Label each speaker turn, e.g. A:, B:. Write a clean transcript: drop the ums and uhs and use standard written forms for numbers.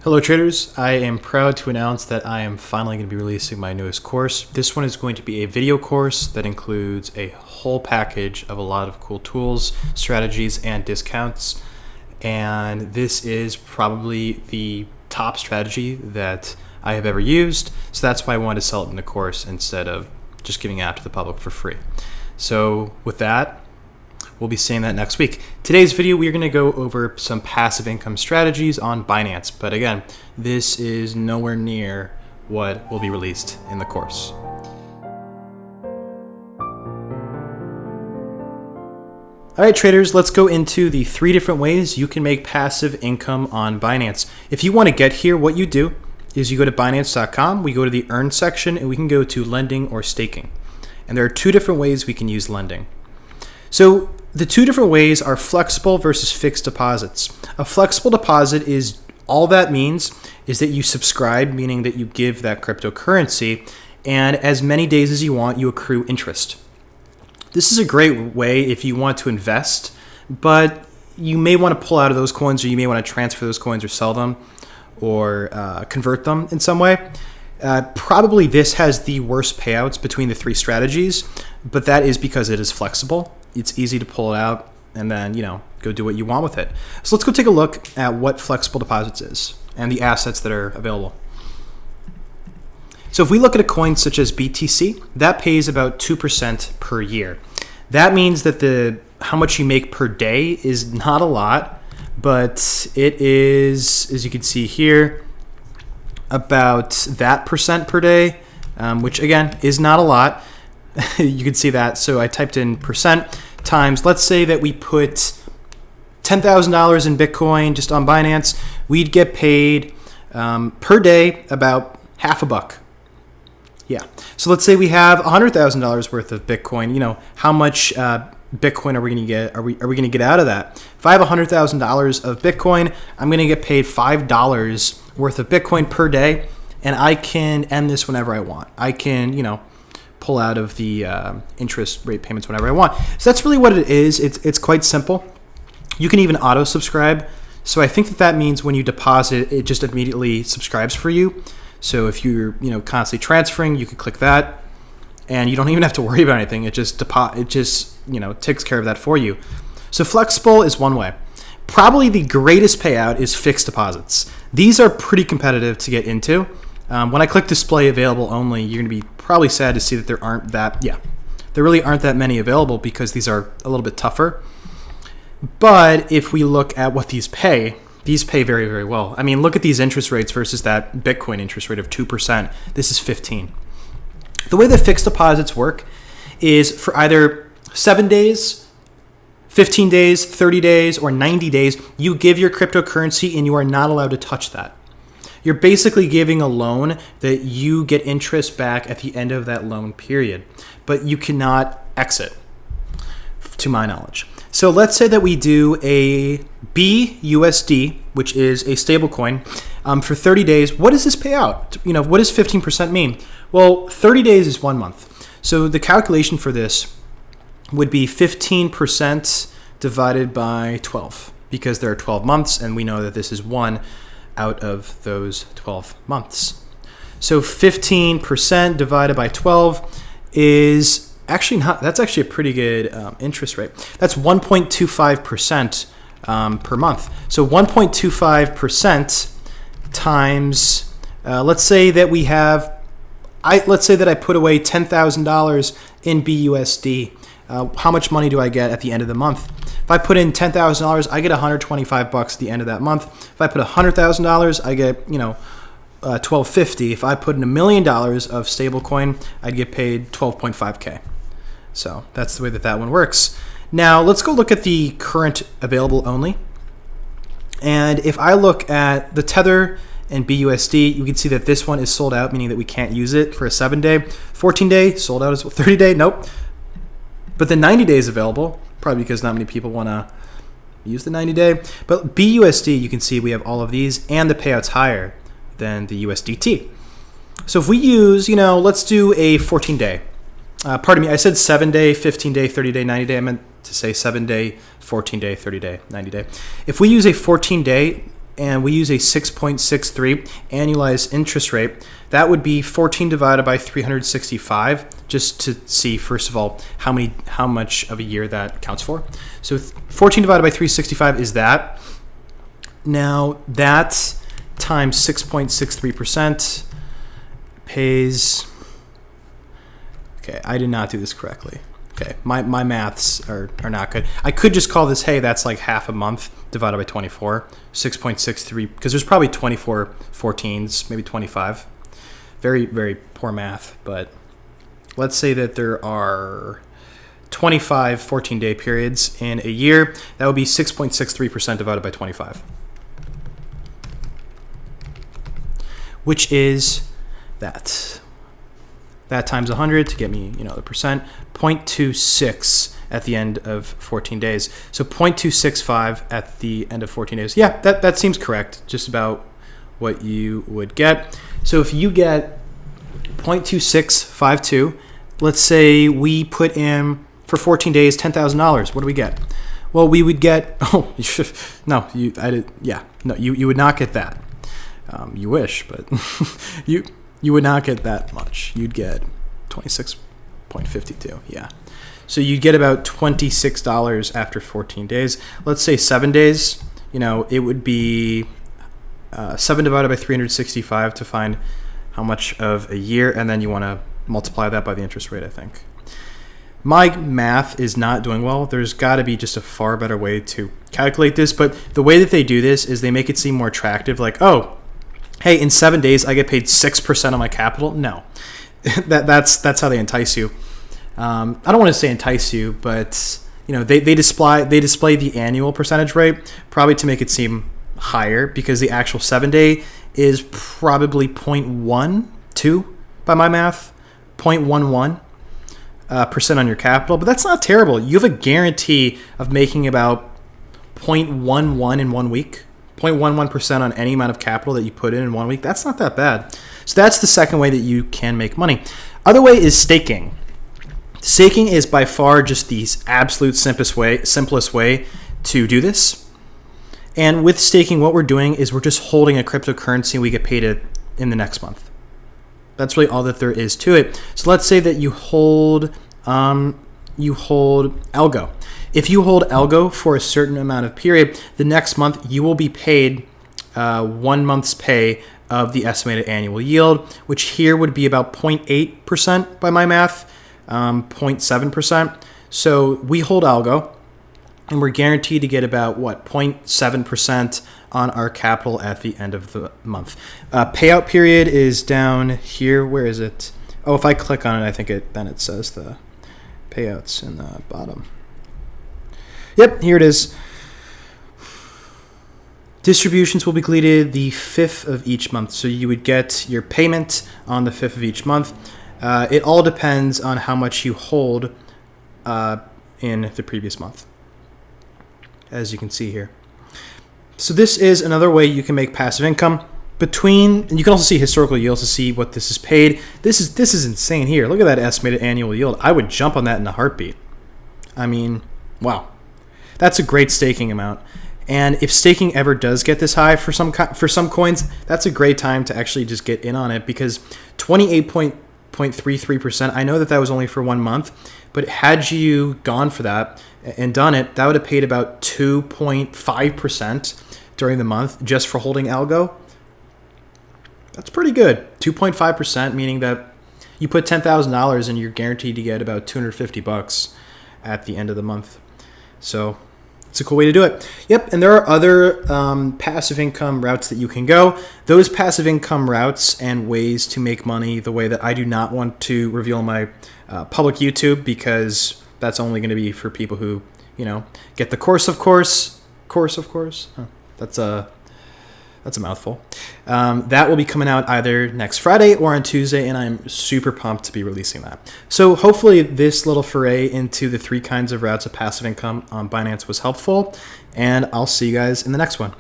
A: Hello traders, I am proud to announce that I am finally going to be releasing my newest course. This one is going to be a video course that includes a whole package of a lot of cool tools, strategies, and discounts. And this is probably the top strategy that I have ever used. So that's why I wanted to sell it in the course instead of just giving it out to the public for free. So with that, we'll be seeing that next week. Today's video, we're going to go over some passive income strategies on Binance. But again, this is nowhere near what will be released in the course. All right, traders, let's go into the 3 different ways you can make passive income on Binance. If you want to get here, what you do is you go to Binance.com, we go to the Earn section, and we can go to lending or staking. And there are 2 different ways we can use lending. So the 2 different ways are flexible versus fixed deposits. A flexible deposit is all that means is that you subscribe, meaning that you give that cryptocurrency, and as many days as you want, you accrue interest. This is a great way if you want to invest, but you may want to pull out of those coins, or you may want to transfer those coins or sell them or convert them in some way. Probably this has the worst payouts between the 3 strategies, but that is because it is flexible. It's easy to pull it out and then, go do what you want with it. So let's go take a look at what flexible deposits is and the assets that are available. So if we look at a coin such as BTC, that pays about 2% per year. That means that how much you make per day is not a lot, but it is, as you can see here, about that percent per day, which again is not a lot. You can see that. So I typed in percent times, let's say that we put $10,000 in Bitcoin just on Binance, we'd get paid per day about half a buck. Yeah. So let's say we have $100,000 worth of Bitcoin. How much Bitcoin are we going to get? Are we going to get out of that? If I have $100,000 of Bitcoin, I'm going to get paid $5 worth of Bitcoin per day, and I can end this whenever I want. I can, pull out of the interest rate payments whenever I want. So that's really what it is. It's quite simple. You can even auto subscribe. So I think that means when you deposit, it just immediately subscribes for you. So if you're constantly transferring, you can click that, and you don't even have to worry about anything. It just takes care of that for you. So flexible is one way. Probably the greatest payout is fixed deposits. These are pretty competitive to get into. When I click display available only, you're going to be probably sad to see that there really aren't that many available because these are a little bit tougher. But if we look at what these pay very, very well. I mean, look at these interest rates versus that Bitcoin interest rate of 2%. This is 15. The way that fixed deposits work is for either 7 days, 15 days, 30 days, or 90 days, you give your cryptocurrency and you are not allowed to touch that. You're basically giving a loan that you get interest back at the end of that loan period, but you cannot exit, to my knowledge. So let's say that we do a BUSD, which is a stable coin, for 30 days. What does this pay out? What does 15% mean? Well, 30 days is 1 month. So the calculation for this would be 15% divided by 12, because there are 12 months, and we know that this is 1 out of those 12 months. So 15% divided by 12 is that's actually a pretty good interest rate. That's 1.25% per month. So 1.25% times, let's say that I put away $10,000 in BUSD. How much money do I get at the end of the month? If I put in $10,000, I get $125 at the end of that month. If I put $100,000, I get $12.50. If I put in $1 million of stablecoin, I'd get paid $12.5K. So that's the way that one works. Now let's go look at the current available only. And if I look at the Tether and BUSD, you can see that this one is sold out, meaning that we can't use it for a 7-day. 14-day sold out as well. 30-day, nope. But the 90 days available, probably because not many people want to use the 90-day. But BUSD, you can see we have all of these, and the payout's higher than the USDT. So if we use, let's do a 14-day. Pardon me, I said 7-day, 15-day, 30-day, 90-day. I meant to say 7-day, 14-day, 30-day, 90-day. If we use a 14-day, and we use a 6.63 annualized interest rate, that would be 14 divided by 365, just to see, first of all, how much of a year that counts for. So 14 divided by 365 is that. Now that times 6.63% pays, okay, I did not do this correctly. Okay, my maths are not good. I could just call this, hey, that's like half a month divided by 24, 6.63, because there's probably 24 14s, maybe 25. Very, very poor math, but let's say that there are 25 14-day periods in a year. That would be 6.63% divided by 25, which is that times 100 to get me, the percent, 0.26 at the end of 14 days. So 0.265 at the end of 14 days. Yeah, that seems correct, just about what you would get. So if you get 0.2652, let's say we put in for 14 days $10,000. What do we get? Well, we would get you would not get that. You wish, but you would not get that much. You'd get 26.52. Yeah. So you'd get about $26 after 14 days. Let's say 7 days. It would be 7 divided by 365 to find how much of a year, and then you want to multiply that by the interest rate, I think. My math is not doing well. There's got to be just a far better way to calculate this, but the way that they do this is they make it seem more attractive, like, oh, hey, in 7 days I get paid 6% of my capital. No, that's how they entice you. I don't want to say entice you, but they display the annual percentage rate probably to make it seem higher, because the actual 7 day is probably 0.12 by my math, 0.11 percent on your capital, but that's not terrible. You have a guarantee of making about 0.11 in 1 week. 0.11% on any amount of capital that you put in 1 week. That's not that bad. So that's the second way that you can make money. Other way is staking. Staking is by far just the absolute simplest way to do this. And with staking, what we're doing is we're just holding a cryptocurrency and we get paid it in the next month. That's really all that there is to it. So let's say that you hold algo. If you hold algo for a certain amount of period, the next month you will be paid 1 month's pay of the estimated annual yield, which here would be about 0.8% by my math, 0.7%. So we hold algo, and we're guaranteed to get about 0.7% on our capital at the end of the month. Payout period is down here. Where is it? Oh, if I click on it, I think then it says the payouts in the bottom. Yep, here it is. Distributions will be completed the 5th of each month. So you would get your payment on the 5th of each month. It all depends on how much you hold in the previous month, as you can see here. So this is another way you can make passive income. And you can also see historical yields to see what this is paid. This is insane here. Look at that estimated annual yield. I would jump on that in a heartbeat. I mean, wow. That's a great staking amount. And if staking ever does get this high for some coins, that's a great time to actually just get in on it, because 28.33%, I know that was only for 1 month, but had you gone for that and done it, that would have paid about 2.5% during the month just for holding algo. That's pretty good. 2.5%, meaning that you put $10,000 and you're guaranteed to get about $250 at the end of the month. So it's a cool way to do it. Yep, and there are other passive income routes that you can go. Those passive income routes and ways to make money the way that I do not want to reveal on my public YouTube, because that's only going to be for people who, get the course, of course. Huh, that's a mouthful. That will be coming out either next Friday or on Tuesday, and I'm super pumped to be releasing that. So hopefully this little foray into the 3 kinds of routes of passive income on Binance was helpful, and I'll see you guys in the next one.